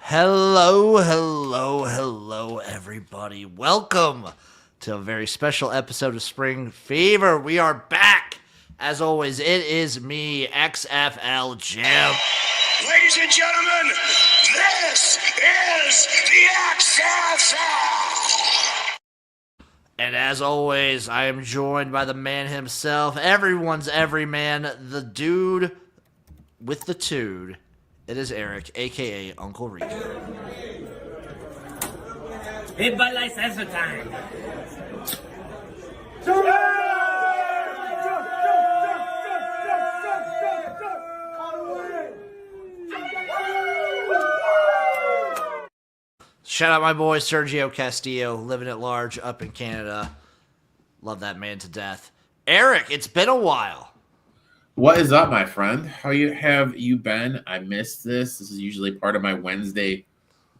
Hello, hello, hello, everybody. Welcome to a very special episode of Spring Fever. We are back. As always, it is me, XFL Jim. Ladies and gentlemen, this is the XFL. And as always, I am joined by the man himself, everyone's everyman, the dude with the tude. It is Eric, a.k.a. Uncle Rico. Hey, Bud Light Essence time. Shout out my boy Sergio Castillo, living at large up in Canada. Love that man to death. Eric, it's been a while. What is up, my friend? How have you been? I missed this. This is usually part of my Wednesday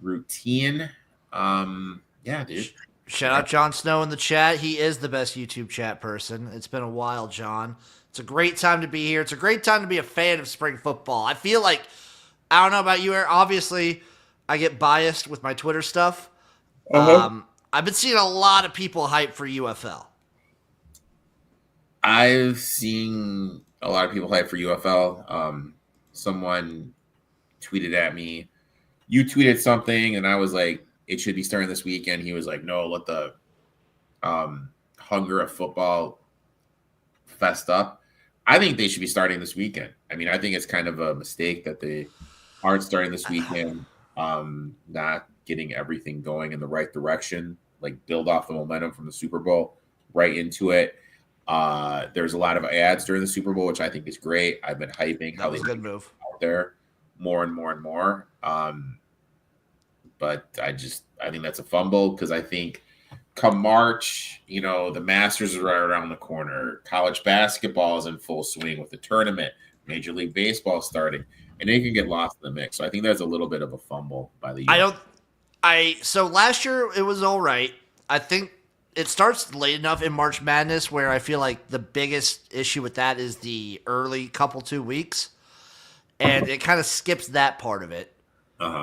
routine. Yeah, dude. Shout out Jon Snow in the chat. He is the best YouTube chat person. It's been a while, John. It's a great time to be here. It's a great time to be a fan of spring football. I feel like, I don't know about you, Eric. Obviously, I get biased with my Twitter stuff. I've been seeing a lot of people hype for UFL. I've seen a lot of people hype for UFL. Someone tweeted at me. You tweeted something, and I was like, it should be starting this weekend. He was like, no, let the hunger of football fest up. I think they should be starting this weekend. I mean, I think it's kind of a mistake that they aren't starting this weekend, not getting everything going in the right direction, like build off the momentum from the Super Bowl right into it. There's a lot of ads during the Super Bowl, which I think is great. I've been hyping how they good move out there more and more and more. But I think that's a fumble because I think come March, the Masters are right around the corner. College basketball is in full swing with the tournament. Major League Baseball starting, and they can get lost in the mix. So I think there's a little bit of a fumble by the year. So last year it was all right. I think it starts late enough in March Madness where I feel like the biggest issue with that is the early couple 2 weeks. And it kind of skips that part of it,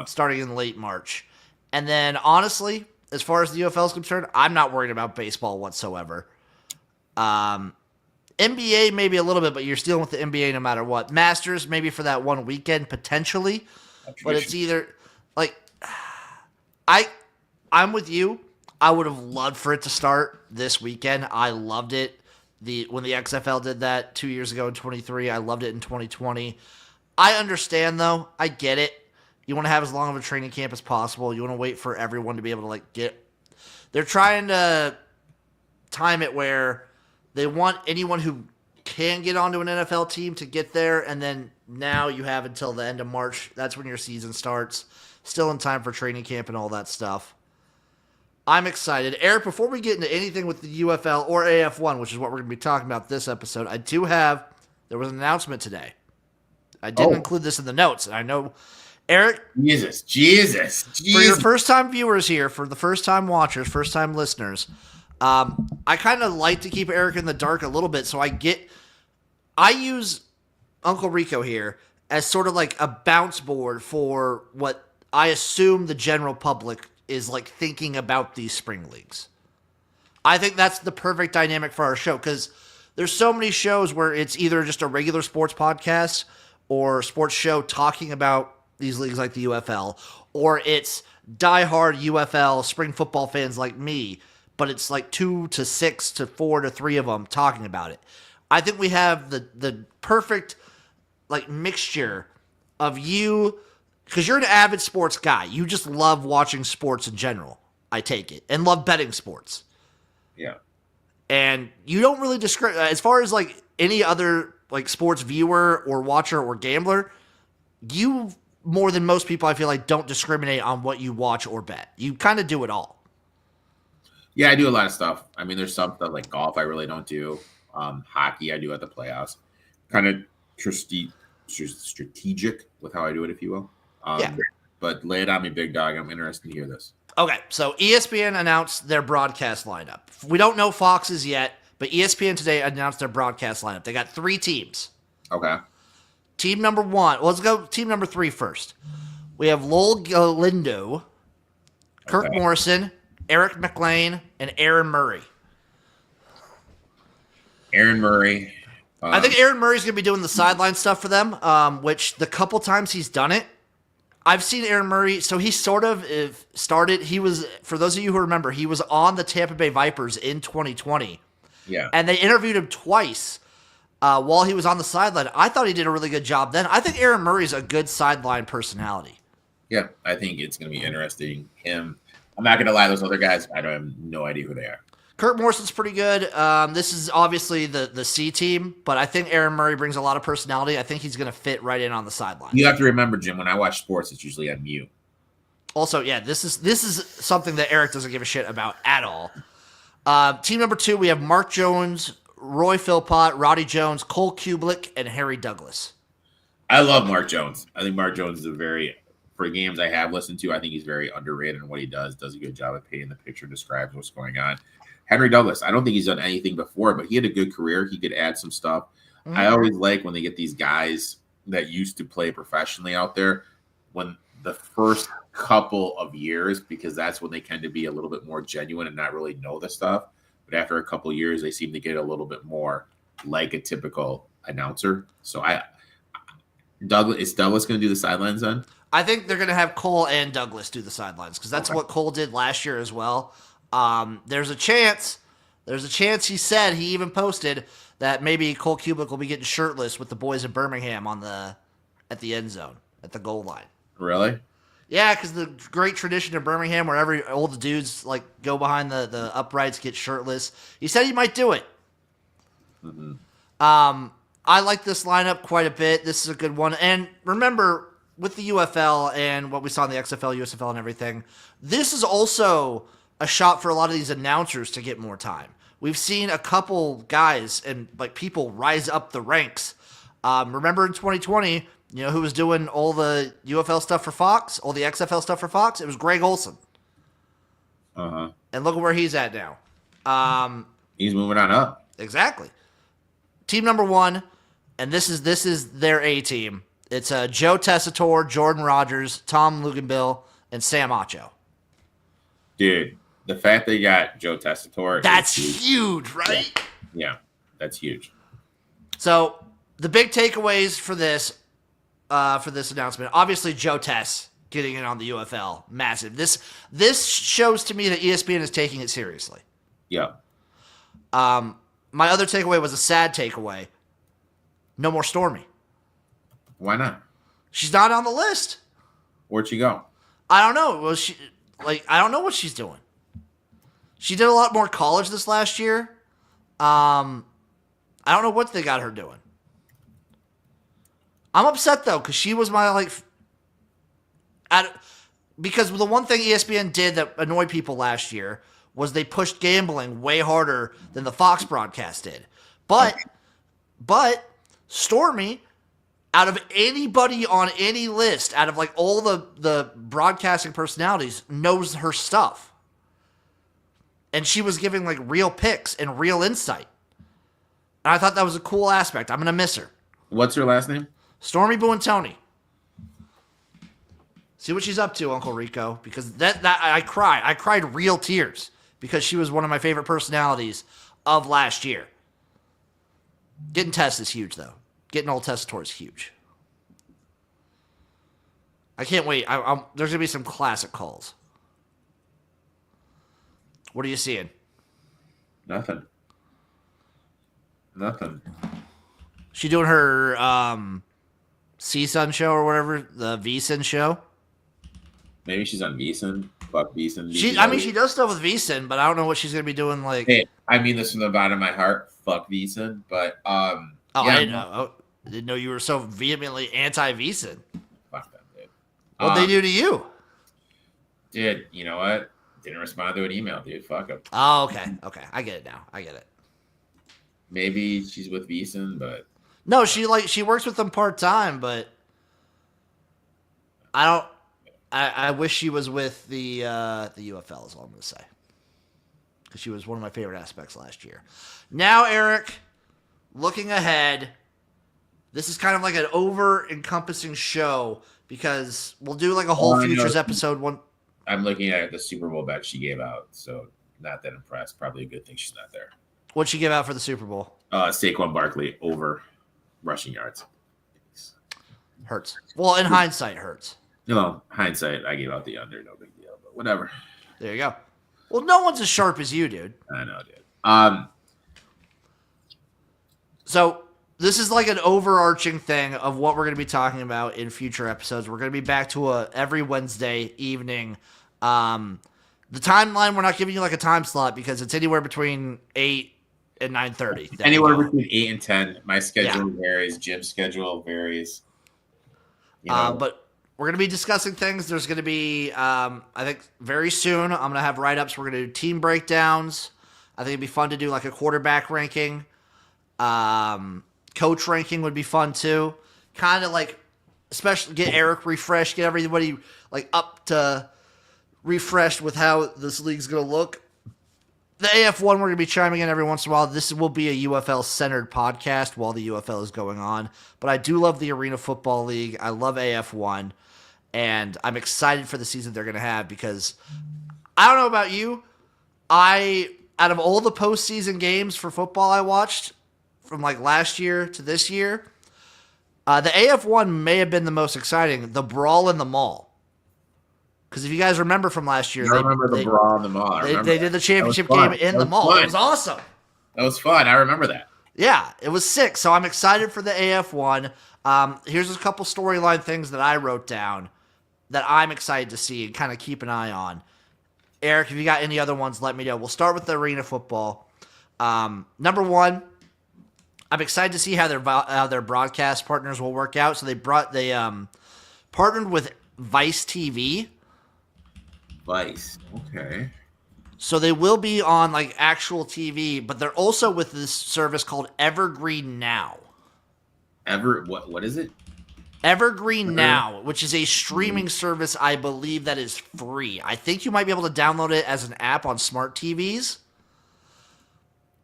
starting in late March. And then, honestly, as far as the UFL is concerned, I'm not worried about baseball whatsoever. NBA, maybe a little bit, but you're dealing with the NBA no matter what. Masters, maybe for that one weekend, potentially. But it's either, like, I'm with you. I would have loved for it to start this weekend. I loved it. When the XFL did that 2 years ago in 23, I loved it in 2020. I understand, though. I get it. You want to have as long of a training camp as possible. You want to wait for everyone to be able to, get... They're trying to time it where they want anyone who can get onto an NFL team to get there, and then now you have until the end of March. That's when your season starts. Still in time for training camp and all that stuff. I'm excited. Eric, before we get into anything with the UFL or AF1, which is what we're going to be talking about this episode, there was an announcement today. I didn't include this in the notes, and I know, Eric. Jesus. For your first-time viewers here, for the first-time watchers, first-time listeners, I kind of like to keep Eric in the dark a little bit, so I use Uncle Rico here as sort of like a bounce board for what I assume the general public is thinking about these spring leagues. I think that's the perfect dynamic for our show because there's so many shows where it's either just a regular sports podcast or sports show talking about these leagues like the UFL, or it's diehard UFL spring football fans like me, but it's 2 to 6 to 4 to 3 of them talking about it. I think we have the perfect mixture of you, because you're an avid sports guy. You just love watching sports in general, I take it, and love betting sports. Yeah. And you don't really discriminate, as far as any other sports viewer or watcher or gambler, you, more than most people, I feel don't discriminate on what you watch or bet. You kind of do it all. Yeah, I do a lot of stuff. I mean, there's some stuff like golf I really don't do. Hockey I do at the playoffs. Kind of strategic with how I do it, if you will. Yeah. But lay it on me, big dog. I'm interested to hear this. Okay, so ESPN announced their broadcast lineup. We don't know Fox's yet, but ESPN today announced their broadcast lineup. They got 3 teams. Okay. Team number 1. Well, let's go team number 3 first. We have Lowell Galindo, Kirk Okay. Morrison, Eric McLean, and Aaron Murray. Aaron Murray. I think Aaron Murray's going to be doing the sideline stuff for them, which the couple times he's done it, I've seen Aaron Murray. So he sort of started. He was, for those of you who remember, he was on the Tampa Bay Vipers in 2020. Yeah. And they interviewed him twice while he was on the sideline. I thought he did a really good job then. I think Aaron Murray's a good sideline personality. Yeah, I think it's going to be interesting. I'm not going to lie, those other guys, I have no idea who they are. Kurt Morrison's pretty good. This is obviously the C team, but I think Aaron Murray brings a lot of personality. I think he's going to fit right in on the sideline. You have to remember, Jim, when I watch sports, it's usually on mute. Also, yeah, this is something that Erik doesn't give a shit about at all. Team number 2, we have Mark Jones, Roy Philpott, Roddy Jones, Cole Kubelik, and Harry Douglas. I love Mark Jones. I think Mark Jones is for games I have listened to, I think he's very underrated in what he does a good job of painting the picture, describes what's going on. Henry Douglas, I don't think he's done anything before, but he had a good career. He could add some stuff. Mm-hmm. I always like when they get these guys that used to play professionally out there when the first couple of years, because that's when they tend to be a little bit more genuine and not really know the stuff. But after a couple of years, they seem to get a little bit more like a typical announcer. So is Douglas going to do the sidelines then? I think they're going to have Cole and Douglas do the sidelines because that's what Cole did last year as well. There's a chance he said, he even posted that maybe Cole Kubelik will be getting shirtless with the boys in Birmingham at the end zone, at the goal line. Really? Yeah, because the great tradition in Birmingham where every old dudes like go behind the uprights, get shirtless. He said he might do it. Mm-hmm. I like this lineup quite a bit. This is a good one. And remember, with the UFL and what we saw in the XFL, USFL, and everything, this is also a shot for a lot of these announcers to get more time. We've seen a couple guys and like people rise up the ranks. Remember in 2020, you know who was doing all the UFL stuff for Fox, all the XFL stuff for Fox? It was Greg Olson. Uh-huh. And look at where he's at now. He's moving on up. Exactly. Team number 1, and this is their A team. It's Joe Tessitore, Jordan Rogers, Tom Luganbill, and Sam Acho. Dude, the fact they got Joe Tessitore. That's huge, right? Yeah, that's huge. So the big takeaways for this announcement, obviously Joe Tess getting in on the UFL, massive. This shows to me that ESPN is taking it seriously. Yeah. My other takeaway was a sad takeaway. No more Stormy. Why not? She's not on the list. Where'd she go? I don't know. Well, I don't know what she's doing. She did a lot more college this last year. I don't know what they got her doing. I'm upset though because she was my because the one thing ESPN did that annoyed people last year was they pushed gambling way harder than the Fox broadcast did. But Stormy, out of anybody on any list, out of like all the broadcasting personalities, knows her stuff. And she was giving like real picks and real insight. And I thought that was a cool aspect. I'm going to miss her. What's her last name? Stormy Buontoni. See what she's up to, Uncle Rico. Because that I cried. I cried real tears because she was one of my favorite personalities of last year. Getting Tess is huge, though. Getting old Tessitore is huge. I can't wait. There's going to be some classic calls. What are you seeing? Nothing. She doing her CSUN show or whatever, the VSUN show? Maybe she's on VSUN. Fuck VSUN. She does stuff with VSUN, but I don't know what she's going to be doing. Like, hey, I mean this from the bottom of my heart. Fuck VSUN. But, yeah, I didn't know. I didn't know you were so vehemently anti-VSUN. Fuck them, dude. What'd they do to you? Dude, you know what? Didn't respond to an email, dude. Fuck them. Oh, okay. Okay. I get it now. I get it. Maybe she's with VSUN, but no, she works with them part-time, but I wish she was with the UFL is all I'm going to say. Because she was one of my favorite aspects last year. Now, Erik, looking ahead This is kind of like an over-encompassing show because we'll do like a whole futures episode one. I'm looking at the Super Bowl bet she gave out, so not that impressed. Probably a good thing she's not there. What'd she give out for the Super Bowl? Saquon Barkley over rushing yards. Hurts. Well, in hindsight, hurts. Hindsight, I gave out the under. No big deal, but whatever. There you go. Well, no one's as sharp as you, dude. I know, dude. So this is like an overarching thing of what we're going to be talking about in future episodes. We're going to be back to every Wednesday evening. The timeline, we're not giving you like a time slot because it's anywhere between 8 and 9:30. Anywhere between 8 and 10. My schedule varies. Jim's schedule varies. But we're going to be discussing things. There's going to be, I think very soon, I'm going to have write-ups. We're going to do team breakdowns. I think it'd be fun to do like a quarterback ranking. Coach ranking would be fun too. Kind of like, especially get Erik refreshed, get everybody like up to refreshed with how this league's going to look. The AF1, we're going to be chiming in every once in a while. This will be a UFL-centered podcast while the UFL is going on. But I do love the Arena Football League. I love AF1. And I'm excited for the season they're going to have because I don't know about you. Out of all the postseason games for football I watched from like last year to this year, the AF1 may have been the most exciting. The Brawl in the Mall. Because if you guys remember from last year, I remember the Brawl in the Mall. They did the championship game in the mall. It was awesome. That was fun. I remember that. Yeah, it was sick. So I'm excited for the AF1. Here's a couple storyline things that I wrote down that I'm excited to see and kind of keep an eye on. Erik, if you got any other ones, let me know. We'll start with the Arena Football. Number one, I'm excited to see how their broadcast partners will work out. So they partnered with Vice TV. Vice. Okay. So they will be on like actual TV, but they're also with this service called Evergreen Now. What is it? Evergreen Now, which is a streaming service I believe that is free. I think you might be able to download it as an app on smart TVs.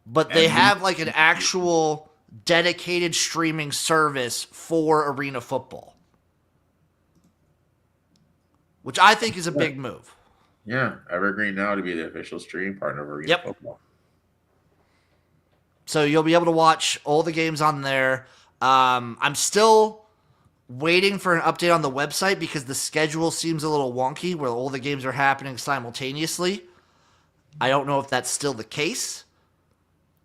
But they have like an actual dedicated streaming service for Arena Football. Which I think is a big move. Yeah, Evergreen Now to be the official streaming partner of Arena Football. So you'll be able to watch all the games on there. I'm still waiting for an update on the website because the schedule seems a little wonky where all the games are happening simultaneously. I don't know if that's still the case.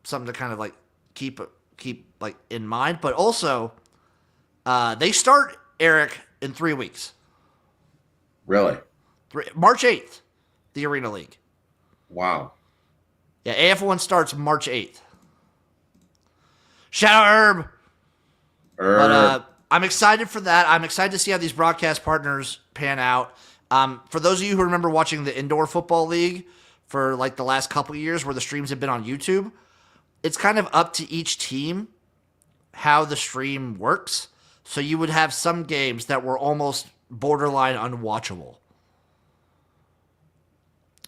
Something to kind of like keep like in mind. But also, they start, Erik, in 3 weeks. Really? March 8th, the Arena League. Wow. Yeah, AF1 starts March 8th. Shout out Herb. But I'm excited for that. I'm excited to see how these broadcast partners pan out. For those of you who remember watching the Indoor Football League for like the last couple of years where the streams have been on YouTube, it's kind of up to each team how the stream works. So you would have some games that were almost borderline unwatchable.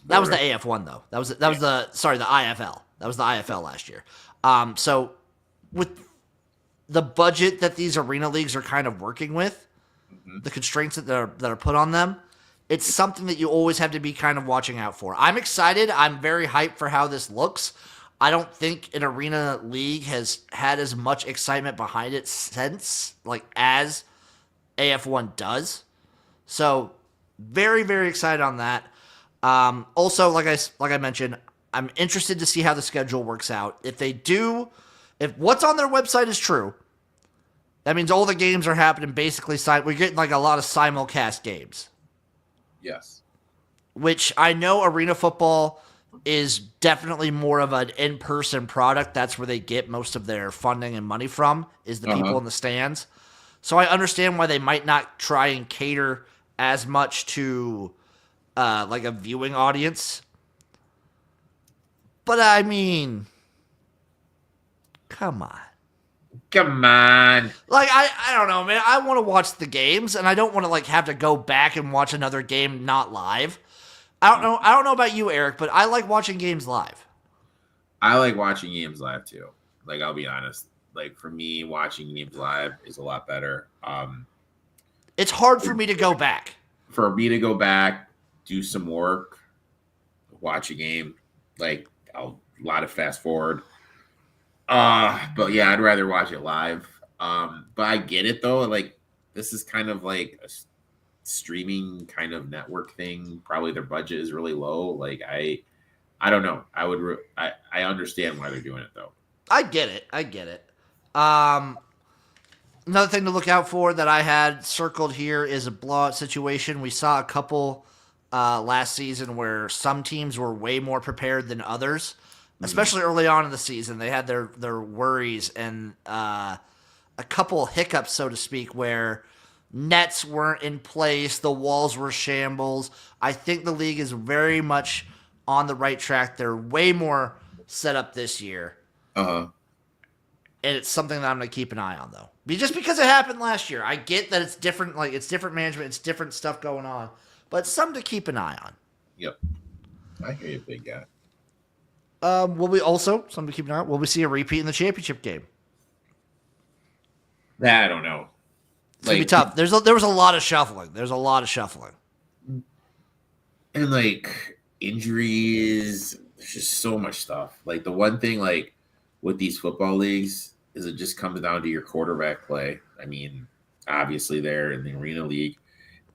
That was the AF1 though. That was the IFL. That was the IFL last year. So with the budget that these arena leagues are kind of working with, the constraints that are put on them, it's something that you always have to be kind of watching out for. I'm excited. I'm very hyped for how this looks. I don't think an arena league has had as much excitement behind it since, like, as AF1 does. So very, very excited on that. Also, like I mentioned, I'm interested to see how the schedule works out. If what's on their website is true, that means all the games are happening basically. We're getting like a lot of simulcast games. Yes. Which I know Arena Football is definitely more of an in-person product. That's where they get most of their funding and money from, is the people in the stands. So I understand why they might not try and cater as much to like a viewing audience. But I mean, come on. Like, I don't know, man. I want to watch the games, and I don't want to like have to go back and watch another game not live. I don't know about you, Erik, but I like watching games live. I like watching games live too. Like, I'll be honest. Like for me, watching games live is a lot better. It's hard for me to go back. For me to go back, do some work, watch a game, like a lot of fast forward. But yeah, I'd rather watch it live. But I get it though. Like this is kind of like a streaming kind of network thing. Probably their budget is really low. Like I don't know. I understand why they're doing it though. I get it. Another thing to look out for that I had circled here is a blowout situation. We saw a couple last season where some teams were way more prepared than others, especially early on in the season. They had their worries and a couple hiccups, so to speak, where nets weren't in place, the walls were shambles. I think the league is very much on the right track. They're way more set up this year. Uh-huh. And it's something that I'm going to keep an eye on, though. Just because it happened last year. I get that it's different, like it's different management, it's different stuff going on. But it's something to keep an eye on. Yep. I hear you, big guy. Will we also, something to keep an eye on, will we see a repeat in the championship game? That I don't know. It's going to be tough. There was a lot of shuffling. And like injuries, there's just so much stuff. Like the one thing like with these football leagues is it just comes down to your quarterback play. I mean, obviously they're in the Arena League.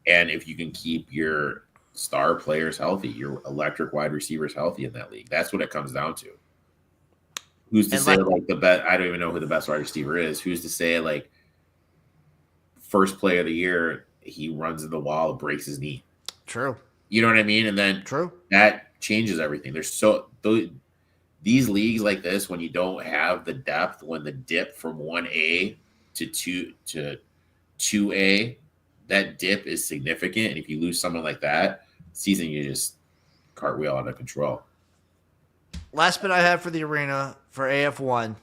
And if you can keep your star players healthy, your electric wide receivers healthy in that league, that's what it comes down to. Who's to say like the best? I don't even know who the best wide receiver is. Who's to say like first play of the year, he runs in the wall, breaks his knee. True. You know what I mean? And then that changes everything. These leagues like this, when you don't have the depth, when the dip from 1A to 2A, that dip is significant. And if you lose someone like that, season you just cartwheel out of control. Last bit I have for the arena for AF1,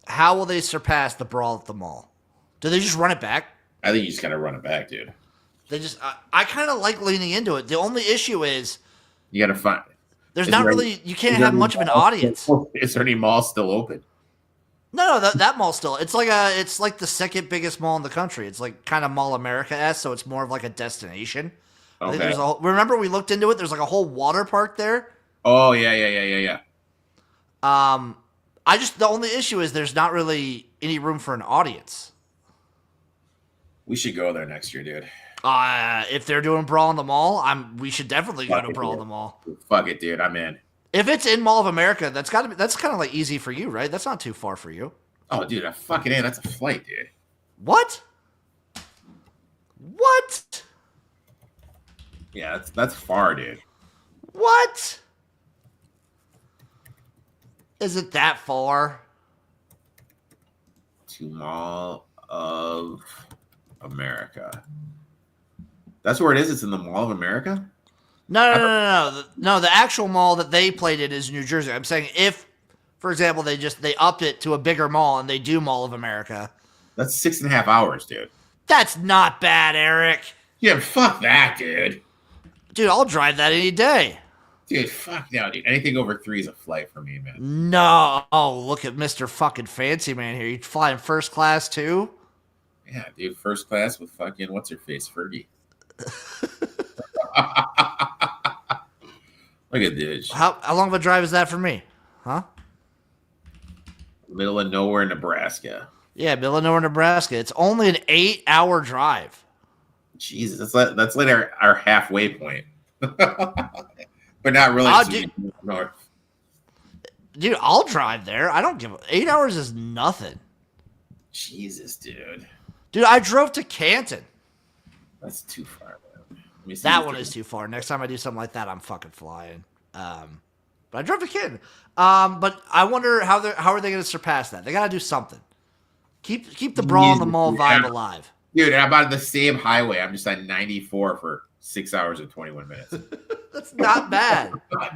how will they surpass the brawl at the mall? Do they just run it back? I think you just gotta run it back, dude. They just I kind of like leaning into it. The only issue is you gotta find. There's not really you can't have much of an audience. Is there any mall still open? No, that mall's still. It's like the second biggest mall in the country. It's like kind of Mall America-esque, so it's more of like a destination. Okay. I think remember we looked into it. There's like a whole water park there. Oh yeah. The only issue is there's not really any room for an audience. We should go there next year, dude. If they're doing Brawl in the Mall, we should definitely go to Brawl in the Mall. Fuck it, dude. I'm in. If it's in Mall of America, that's kind of like easy for you, right? That's not too far for you. Oh, dude, I fucking in. That's a flight, dude. What? Yeah, that's far, dude. What? Is it that far? To Mall of America. That's where it is. It's in the Mall of America? No. The actual mall that they played in is New Jersey. I'm saying if, for example, they upped it to a bigger mall and they do Mall of America. That's 6.5 hours, dude. That's not bad, Eric. Yeah, fuck that, dude. Dude, I'll drive that any day. Dude, fuck no, dude. Anything over 3 is a flight for me, man. No. Oh, look at Mr. fucking Fancy Man here. You flying first class too? Yeah, dude. First class with fucking, what's her face? Fergie. Look at this. How long of a drive is that for me? Huh? Middle of nowhere, Nebraska. Yeah, middle of nowhere, Nebraska. It's only an 8-hour drive. Jesus, that's like our halfway point. But not really. North. Dude, I'll drive there. I don't give 8 hours is nothing. Jesus, dude. Dude, I drove to Canton. That's too far, man. That one is too far. Next time I do something like that, I'm fucking flying. But I drove to Canton. But I wonder how are they going to surpass that? They got to do something. Keep the Brawl in the Mall vibe alive. Dude, I'm on the same highway. I'm just on 94 for 6 hours and 21 minutes. That's not bad.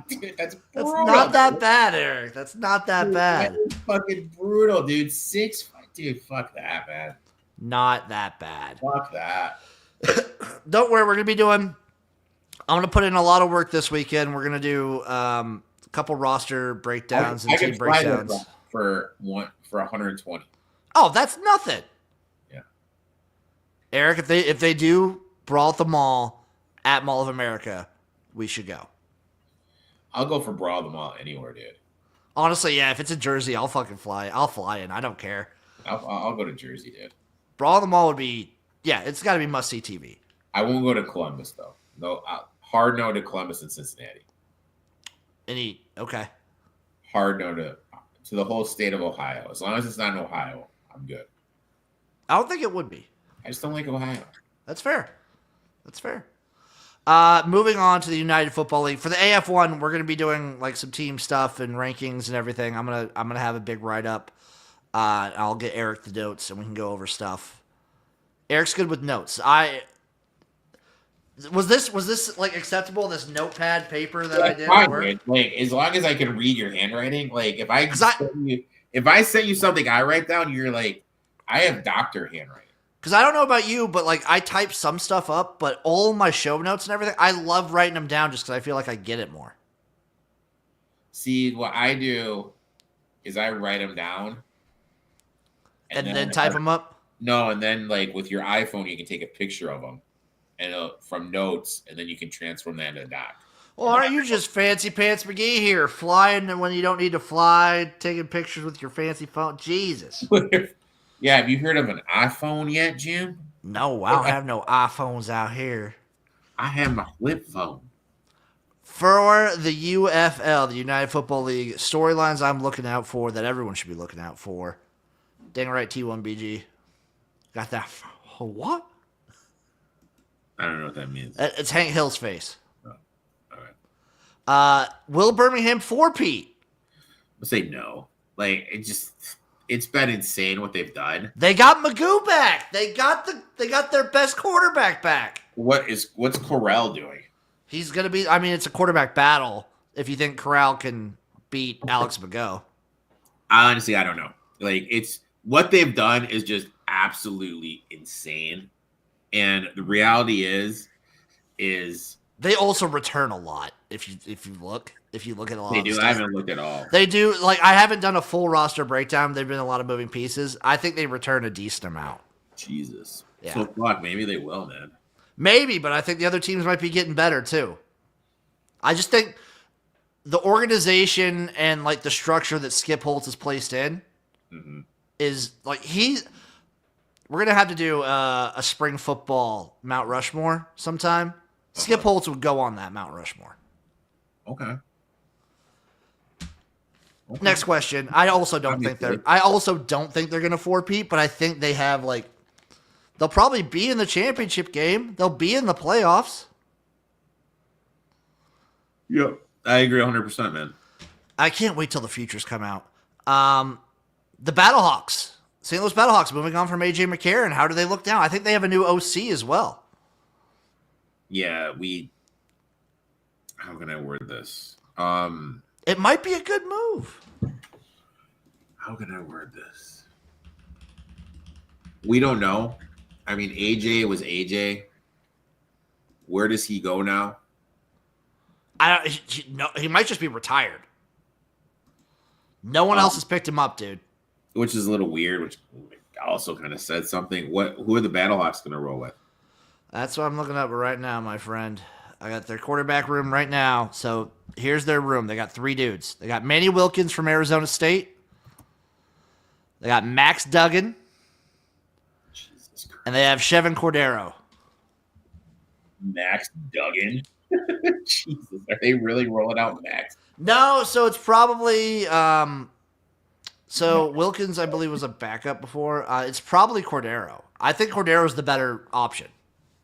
Dude, that's not that bad, Eric. That's not that bad. That's fucking brutal, dude. Dude, fuck that, man. Not that bad. Fuck that. Don't worry, we're going to be I'm going to put in a lot of work this weekend. We're going to do a couple roster breakdowns and team breakdowns. For for 120. Oh, that's nothing. Yeah. Eric, if they do Brawl at the Mall at Mall of America, we should go. I'll go for Brawl at the Mall anywhere, dude. Honestly, yeah, if it's in Jersey, I'll fucking fly. I'll fly in. I don't care. I'll go to Jersey, dude. Brawl at the Mall would be, yeah, it's got to be must-see TV. I won't go to Columbus, though. No, hard no to Columbus and Cincinnati. Okay. Hard no to the whole state of Ohio. As long as it's not in Ohio, I'm good. I don't think it would be. I just don't like Ohio. That's fair. Moving on to the United Football League. For the AF1, we're going to be doing like some team stuff and rankings and everything. I'm gonna have a big write-up. I'll get Eric the notes and we can go over stuff. Eric's good with notes. Was this like acceptable? This notepad paper that I did? Fine, like as long as I can read your handwriting. Like if I send you something I write down, you're like, I have doctor handwriting. Because I don't know about you, but like I type some stuff up, but all my show notes and everything, I love writing them down just because I feel like I get it more. See, what I do is I write them down. And then type them up? No, and then like with your iPhone, you can take a picture of them and from notes, and then you can transform that into a doc. Well, aren't you just Fancy Pants McGee here, flying when you don't need to fly, taking pictures with your fancy phone? Jesus. Yeah, have you heard of an iPhone yet, Jim? No, I don't have no iPhones out here. I have my flip phone. For the UFL, the United Football League, storylines I'm looking out for that everyone should be looking out for. Dang right, T1BG. Got that. What? I don't know what that means. It's Hank Hill's face. Oh, all right. Will Birmingham 4-Pete? I'll say no. Like, it's been insane what they've done. They got Magoo back. They got their best quarterback back. What's Corral doing? He's gonna be. I mean, it's a quarterback battle. If you think Corral can beat Alex Magoo, honestly, I don't know. Like, it's what they've done is just absolutely insane. And the reality is they also return a lot. If you look at a lot, they do. I haven't looked at all. They do. Like, I haven't done a full roster breakdown. There've been a lot of moving pieces. I think they return a decent amount. Jesus. Yeah. So fuck, maybe they will, man. Maybe, but I think the other teams might be getting better too. I just think the organization and like the structure that Skip Holtz is placed in is like we're gonna have to do a spring football Mount Rushmore sometime. Skip Holtz would go on that Mount Rushmore. Okay. Next question. I also don't think they're gonna 4-peat, but I think they have like they'll probably be in the championship game. They'll be in the playoffs. Yep. I agree 100%, man. I can't wait till the futures come out. The Battlehawks. St. Louis Battlehawks moving on from AJ McCarron. How do they look now? I think they have a new OC as well. Yeah, how can I word this? It might be a good move. How can I word this? We don't know. I mean, AJ was AJ. Where does he go now? He might just be retired. No one else has picked him up, dude. Which is a little weird, which also kind of said something. Who are the Battlehawks going to roll with? That's what I'm looking up right now, my friend. I got their quarterback room right now. So here's their room. They got 3 dudes. They got Manny Wilkins from Arizona State. They got Max Duggan. Jesus Christ. And they have Chevin Cordero. Max Duggan? Jesus. Are they really rolling out Max? No, so it's probably Wilkins, I believe, was a backup before. It's probably Cordero. I think Cordero is the better option.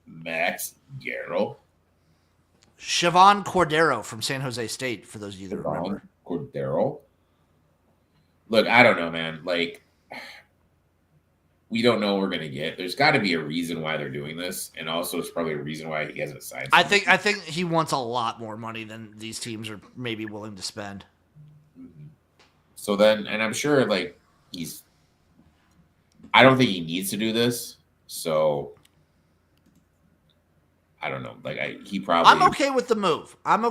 Max Garrel. Chevon Cordero from San Jose State, for those of you that remember. Cordero. Look, I don't know, man. Like, we don't know what we're gonna get. There's got to be a reason why they're doing this, and also it's probably a reason why he hasn't signed. I think he wants a lot more money than these teams are maybe willing to spend. So then, and I'm sure like I don't think he needs to do this. So I don't know. Like he probably. I'm okay with the move. It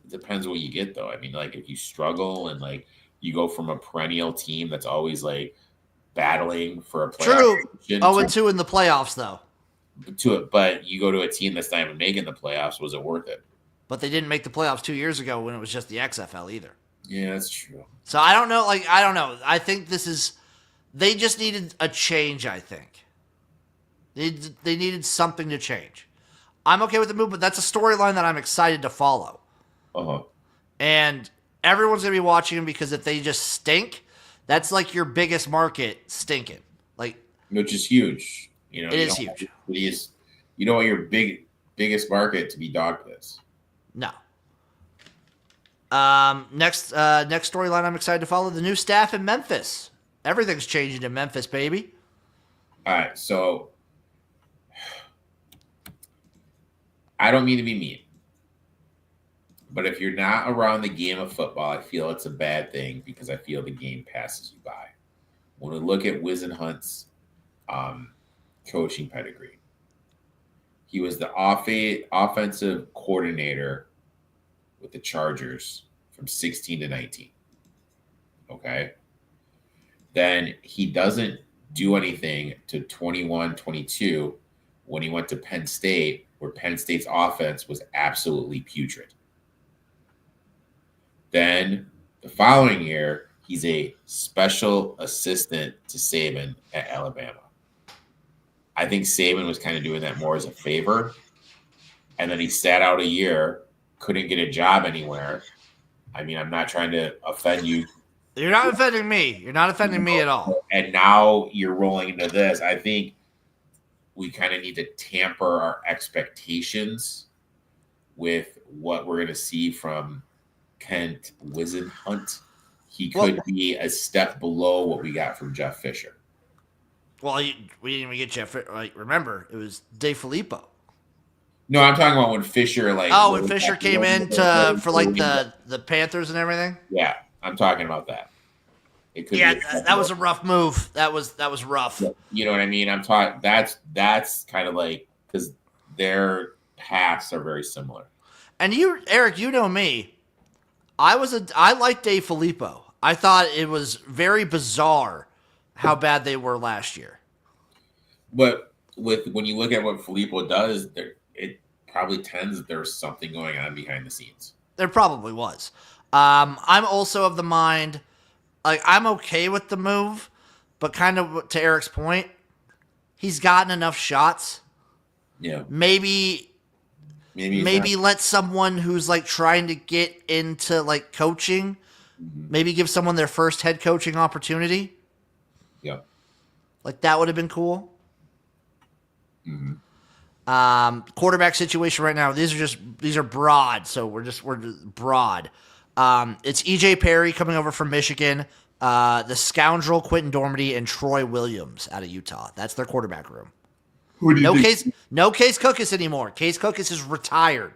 depends what you get, though. I mean, like if you struggle and like You go from a perennial team that's always like battling for a playoff True. position 0-2 in the playoffs, though. to it, but you go to a team that's not even making the playoffs. Was it worth it? But they didn't make the playoffs 2 years ago when it was just the XFL either. Yeah, that's true. So I don't know. I don't know. I think this is. They just needed a change, I think. They needed something to change. I'm okay with the move, but that's a storyline that I'm excited to follow. Uh-huh. And everyone's going to be watching them because if they just stink, that's like your biggest market stinking. Like, Which is huge. You know, it you is don't huge. You don't want your biggest market to be dog piss. No. Next storyline I'm excited to follow, the new staff in Memphis. Everything's changing in Memphis, baby. All right, so I don't mean to be mean, but if you're not around the game of football, I feel it's a bad thing because I feel the game passes you by. When we look at Wiz and Hunt's coaching pedigree, he was the offensive coordinator with the Chargers from 16 to 19. Okay. Then he doesn't do anything to 21, 22 when he went to Penn State, where Penn State's offense was absolutely putrid. Then the following year, he's a special assistant to Saban at Alabama. I think Saban was kind of doing that more as a favor. And then he sat out a year, couldn't get a job anywhere. I mean, I'm not trying to offend you. You're not offending me. You're not offending me at all. And now you're rolling into this. I think we kind of need to tamper our expectations with what we're going to see from Kent Wisenhunt. He could be a step below what we got from Jeff Fisher. Well, we didn't even get Jeff. Like, remember, it was DeFilippo. No, I'm talking about when Fisher when Fisher came in for like the Panthers and everything. Yeah, I'm talking about that. It could that was a rough move. That was rough. You know what I mean? I'm talking. That's kind of like because their paths are very similar. And you, Eric, you know me. I liked DeFilippo. I thought it was very bizarre how bad they were last year. But when you look at what Filippo does, it probably tends that there's something going on behind the scenes. There probably was. I'm also of the mind, like, I'm okay with the move, but kind of to Eric's point, he's gotten enough shots. Yeah. Maybe let someone who's like trying to get into like coaching, maybe give someone their first head coaching opportunity. Yeah. Like that would have been cool. Mm-hmm. Quarterback situation right now. These are broad, so we're broad. It's EJ Perry coming over from Michigan, the scoundrel Quentin Dormady, and Troy Williams out of Utah. That's their quarterback room. No Case Cookus anymore. Case Cookus is retired.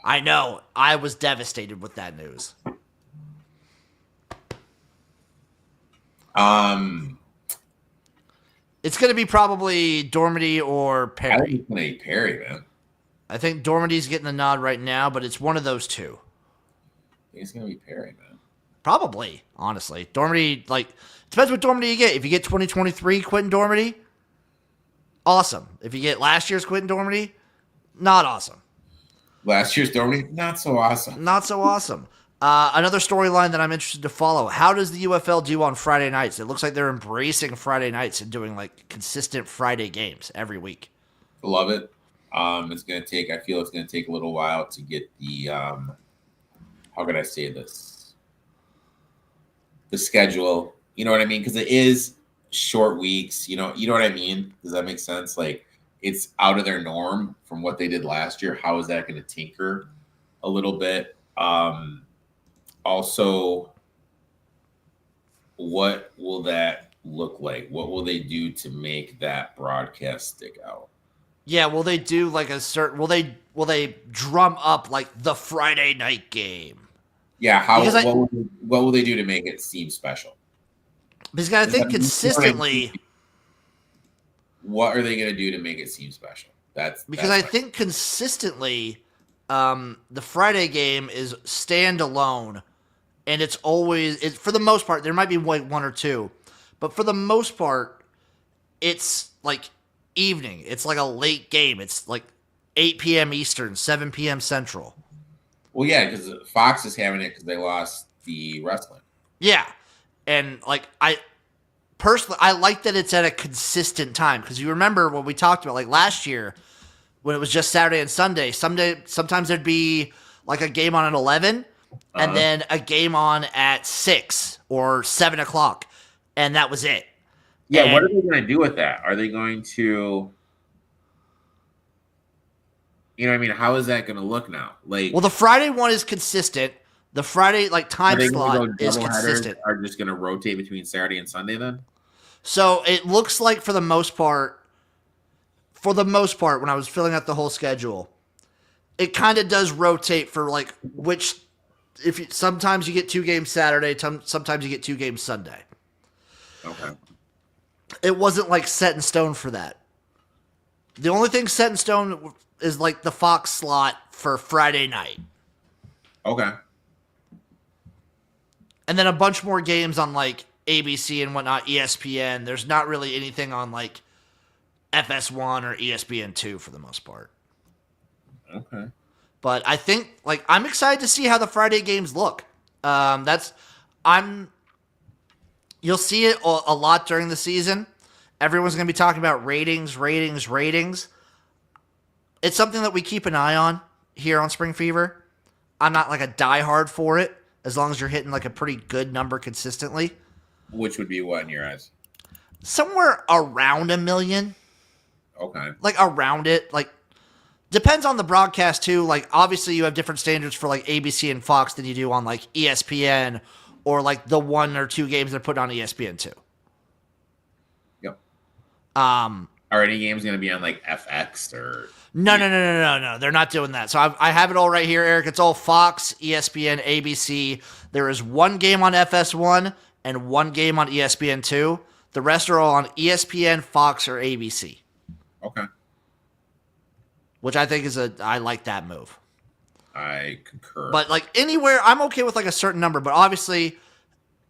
I know. I was devastated with that news. It's going to be probably Dormady or Perry. I think it's going to be Perry, man. I think Dormady's getting the nod right now, but it's one of those two. I think it's going to be Perry, man. Probably, honestly. Dormady, like, depends what Dormady you get. If you get 2023 Quentin Dormady, awesome. If you get last year's Quentin Dormady, not awesome. Last year's Dormady, not so awesome. Not so awesome. Another storyline that I'm interested to follow. How does the UFL do on Friday nights? It looks like they're embracing Friday nights and doing like consistent Friday games every week. Love it. It's going to take, I feel it's going to take a little while to get the, how can I say this? The schedule, you know what I mean? Because it is short weeks, you know what I mean? Does that make sense? Like it's out of their norm from what they did last year. How is that going to tinker a little bit? Also, what will that look like? What will they do to make that broadcast stick out? Yeah, will they do like a certain? Will they drum up like the Friday night game? Yeah, what will they do to make it seem special? Because I think consistently. What are they going to do to make it seem special? I think consistently, the Friday game is standalone, and it's always for the most part. There might be like one or two, but for the most part, it's like evening. It's like a late game. It's like 8 p.m. Eastern, 7 p.m. Central. Well, yeah, because Fox is having it because they lost the wrestling. Yeah, and like I personally, I like that it's at a consistent time because you remember what we talked about like last year when it was just Saturday and Sunday. Sometimes there'd be like a game on at 11 and then a game on at 6 or 7 o'clock, and that was it. Yeah, and what are they going to do with that? Are they going to, you know, what I mean, how is that going to look now? Like, well, the Friday one is consistent. The Friday like time slot is consistent. Are just going to rotate between Saturday and Sunday then? So it looks like for the most part, when I was filling out the whole schedule, it kind of does rotate for like sometimes you get 2 games Saturday, sometimes you get 2 games Sunday. Okay. It wasn't like set in stone for that. The only thing set in stone is like the Fox slot for Friday night. Okay. And then a bunch more games on like ABC and whatnot, ESPN. There's not really anything on like FS1 or ESPN2 for the most part. Okay. But I think like I'm excited to see how the Friday games look. You'll see it a lot during the season. Everyone's going to be talking about ratings. It's something that we keep an eye on here on Spring Fever. I'm not like a diehard for it, as long as you're hitting like a pretty good number consistently. Which would be what in your eyes? Somewhere around 1 million. Okay. Like around it. Like depends on the broadcast too. Like obviously you have different standards for like ABC and Fox than you do on like ESPN or like the 1 or 2 games they're putting on ESPN2. Yep. Are any games going to be on like FX or? No. They're not doing that. So I have it all right here, Eric. It's all Fox, ESPN, ABC. There is 1 game on FS1 and 1 game on ESPN2. The rest are all on ESPN, Fox, or ABC. Okay. Which I think I like that move. I concur. But like anywhere, I'm okay with like a certain number. But obviously,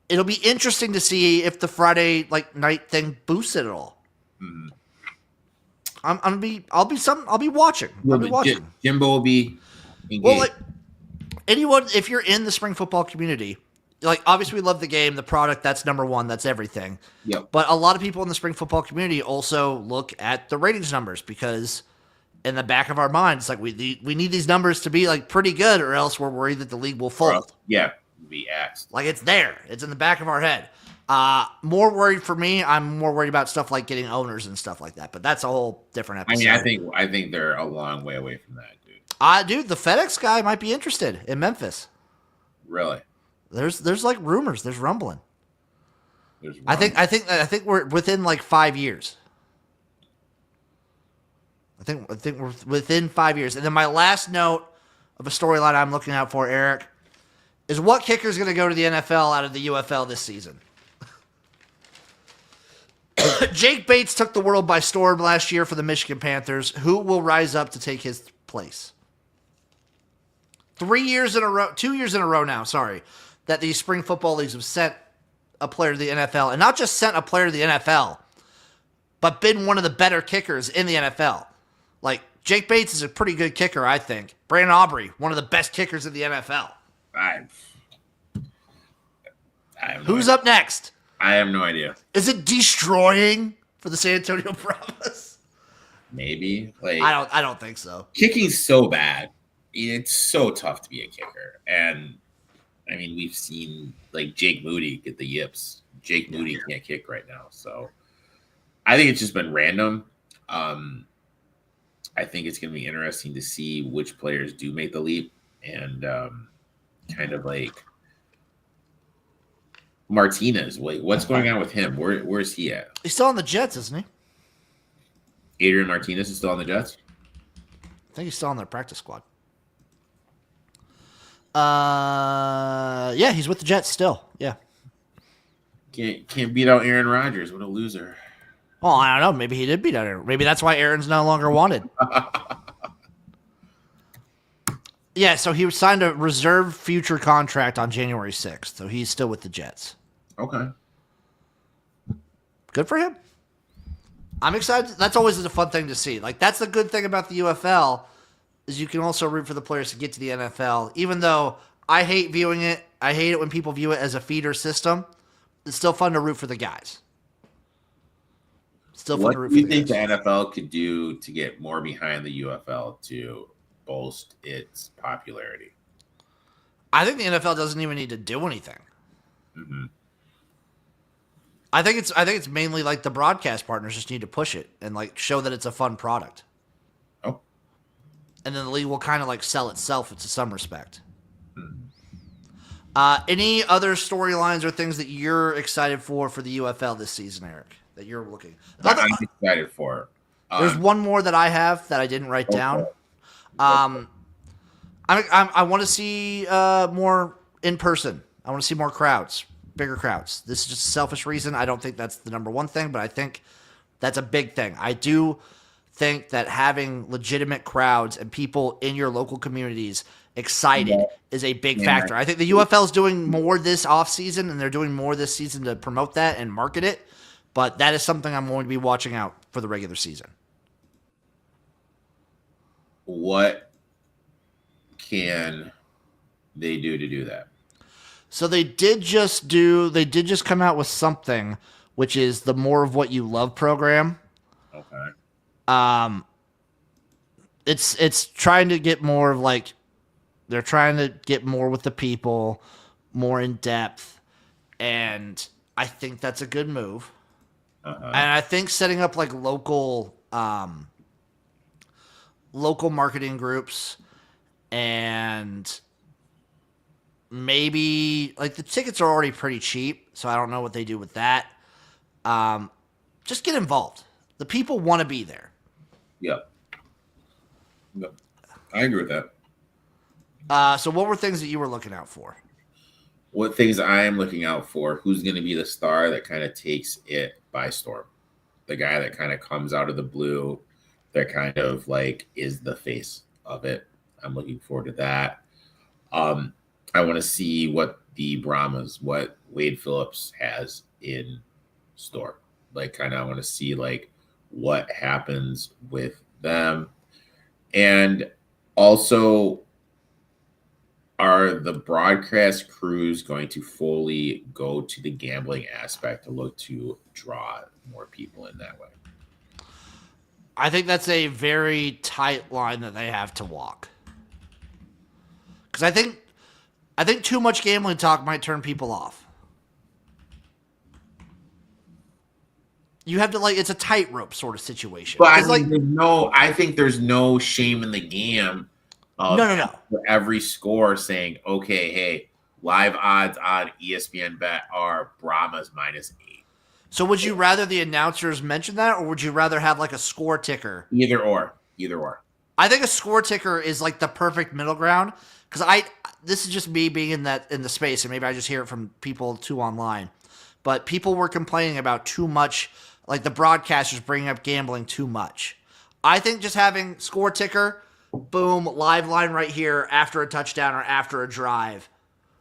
it'll be interesting to see if the Friday like night thing boosts it at all. Mm-hmm. I'll be watching. I'll be watching. Jimbo will be engaged. Well, like anyone, if you're in the spring football community, like obviously we love the game, the product. That's number one. That's everything. Yep. But a lot of people in the spring football community also look at the ratings numbers because in the back of our minds, like we need these numbers to be like pretty good, or else we're worried that the league will fold. Yeah, be axed. Like it's there. It's in the back of our head. More worried for me. I'm more worried about stuff like getting owners and stuff like that. But that's a whole different episode. I mean, I think they're a long way away from that, dude. Dude, the FedEx guy might be interested in Memphis. Really? There's like rumors. There's rumbling. There's I think we're within like 5 years. I think we're within 5 years. And then my last note of a storyline I'm looking out for, Eric, is what kicker is going to go to the NFL out of the UFL this season. Jake Bates took the world by storm last year for the Michigan Panthers. Who will rise up to take his place? 2 years in a row now, that these spring football leagues have sent a player to the NFL. And not just sent a player to the NFL, but been one of the better kickers in the NFL. Like, Jake Bates is a pretty good kicker, I think. Brandon Aubrey, one of the best kickers in the NFL. Who's up next? I have no idea. Is it destroying for the San Antonio Bravos? Maybe. Like I don't think so. Kicking's so bad. It's so tough to be a kicker. And I mean, we've seen like Jake Moody get the yips. Jake Moody can't kick right now. So I think it's just been random. I think it's going to be interesting to see which players do make the leap and kind of like Martinez. Wait, what's going on with him? Where's he at? He's still on the Jets, isn't he? Adrian Martinez is still on the Jets? I think he's still on their practice squad. Yeah, he's with the Jets still. Yeah. Can't beat out Aaron Rodgers. What a loser. Well, I don't know. Maybe he did beat out Aaron. Maybe that's why Aaron's no longer wanted. Yeah, so he signed a reserve future contract on January 6th, so he's still with the Jets. Okay. Good for him. I'm excited. That's always a fun thing to see. Like, that's the good thing about the UFL is you can also root for the players to get to the NFL. Even though I hate viewing it, I hate it when people view it as a feeder system. It's still fun to root for the guys. Still fun to root What do for you the think guys. the NFL could do to get more behind the UFL to bolster its popularity? I think the NFL doesn't even need to do anything. Mm-hmm. I think it's mainly like the broadcast partners just need to push it and like show that it's a fun product. Oh. And then the league will kind of like sell itself to some respect. Mm-hmm. Any other storylines or things that you're excited for the UFL this season, Eric? That you're looking. I'm excited for. There's one more that I have that I didn't write down. I want to see more in person. I want to see more crowds, bigger crowds. This is just a selfish reason. I don't think that's the number one thing, but I think that's a big thing. I do think that having legitimate crowds and people in your local communities excited is a big factor. I think the UFL is doing more this offseason, and they're doing more this season to promote that and market it, but that is something I'm going to be watching out for the regular season. What can they do to do that? So they did just come out with something, which is the More of What You Love program. Okay. It's trying to get more of like, they're trying to get more with the people, more in depth, and I think that's a good move. Uh-huh. And I think setting up like local marketing groups and maybe like the tickets are already pretty cheap, so I don't know what they do with that. Just get involved. The people want to be there. Yep. I agree with that. So what were things that you were looking out for? What things I am looking out for? Who's going to be the star that kind of takes it by storm? The guy that kind of comes out of the blue, that kind of like is the face of it. I'm looking forward to that. I want to see what the Brahmas, what Wade Phillips has in store. Like, kind of, I want to see like what happens with them, and also, are the broadcast crews going to fully go to the gambling aspect to look to draw more people in that way? I think that's a very tight line that they have to walk. Because I think too much gambling talk might turn people off. You have to like, it's a tightrope sort of situation. But I like, I think there's no shame in the game. No. For every score saying, okay, hey, live odds on ESPN Bet are Brahmas -8. So would you rather the announcers mention that, or would you rather have like a score ticker? Either or. I think a score ticker is like the perfect middle ground, because this is just me being in the space, and maybe I just hear it from people too online. But people were complaining about too much, like the broadcasters bringing up gambling too much. I think just having score ticker, boom, live line right here after a touchdown or after a drive.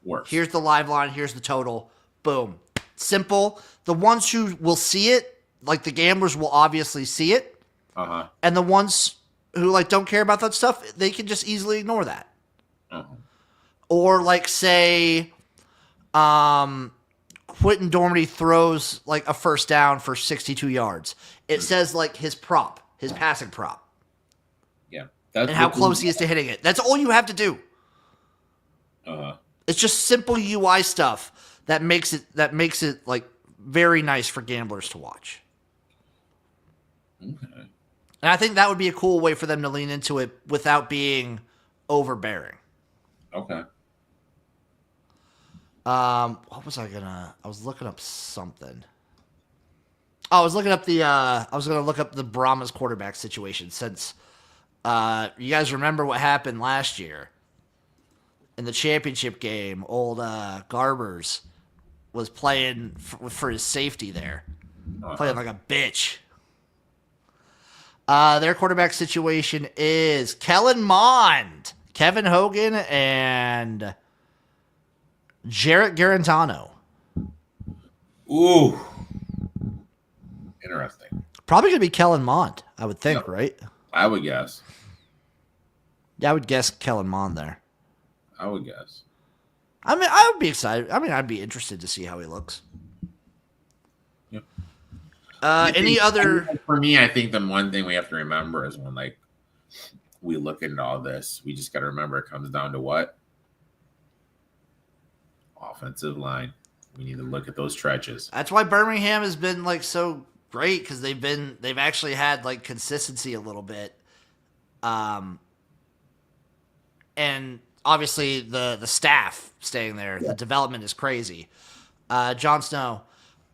Works. Here's the live line, here's the total. Boom. Simple. The ones who will see it, like the gamblers will obviously see it. Uh-huh. And the ones who like don't care about that stuff, they can just easily ignore that. Uh-huh. Or like say Quentin Dormady throws like a first down for 62 yards. It says like his passing prop. Yeah. And how close he is to hitting it. That's all you have to do. Uh-huh. It's just simple UI stuff that makes it like very nice for gamblers to watch. Okay. And I think that would be a cool way for them to lean into it without being overbearing. Okay. What was I was looking up something. Oh, I was looking up I was going to look up the Brahmas quarterback situation, since you guys remember what happened last year in the championship game. Old Garbers was playing for his safety there, playing like a bitch. Their quarterback situation is Kellen Mond. Kevin Hogan and Jarrett Garantano. Ooh, interesting. Probably going to be Kellen Mond, I would think, right? I would guess. Yeah, I would guess Kellen Mond there. I would guess. I mean, I would be excited. I mean, I'd be interested to see how he looks. Yep. Any other? For me, I think the one thing we have to remember is when like we look into all this, we just got to remember it comes down to what? Offensive line. We need to look at those trenches. That's why Birmingham has been like so great because they've actually had like consistency a little bit, and obviously the staff staying there, the development is crazy. Jon Snow,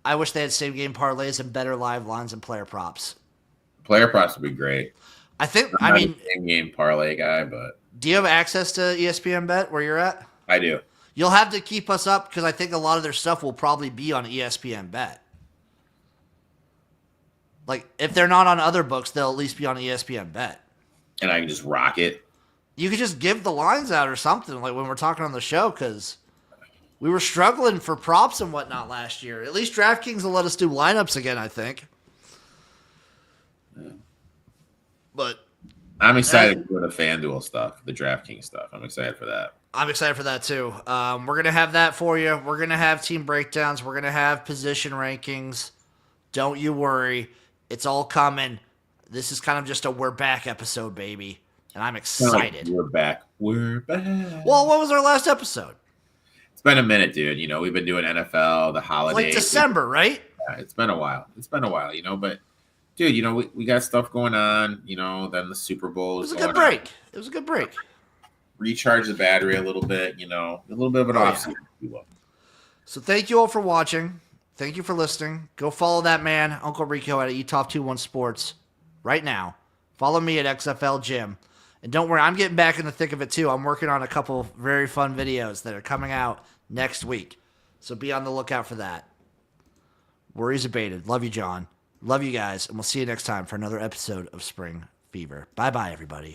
I wish they had same game parlays and better live lines and player props. Player props would be great. I think. I'm I not mean, a same game parlay guy, but do you have access to ESPN Bet where you're at? I do. You'll have to keep us up because I think a lot of their stuff will probably be on ESPN Bet. Like, if they're not on other books, they'll at least be on ESPN Bet. And I can just rock it. You could just give the lines out or something, like when we're talking on the show, because we were struggling for props and whatnot last year. At least DraftKings will let us do lineups again, I think. But I'm excited for the FanDuel stuff, the DraftKings stuff. I'm excited for that. I'm excited for that too. We're going to have that for you. We're going to have team breakdowns. We're going to have position rankings. Don't you worry. It's all coming. This is kind of just a we're back episode, baby. And I'm excited. We're back. We're back. Well, what was our last episode? It's been a minute, dude. You know, we've been doing NFL, the holidays. Like December, right? Yeah, it's been a while. You know, but dude, you know, we got stuff going on, you know, then the Super Bowl It is was a good break. It was a good break. Recharge the battery a little bit, you know, a little bit of an off season, if you will. So thank you all for watching. Thank you for listening. Go follow that man, Uncle Rico at eTop21 Sports right now. Follow me at XFL Jim. And don't worry, I'm getting back in the thick of it too. I'm working on a couple very fun videos that are coming out next week. So be on the lookout for that. Worries abated. Love you, John. Love you guys. And we'll see you next time for another episode of Spring Fever. Bye-bye, everybody.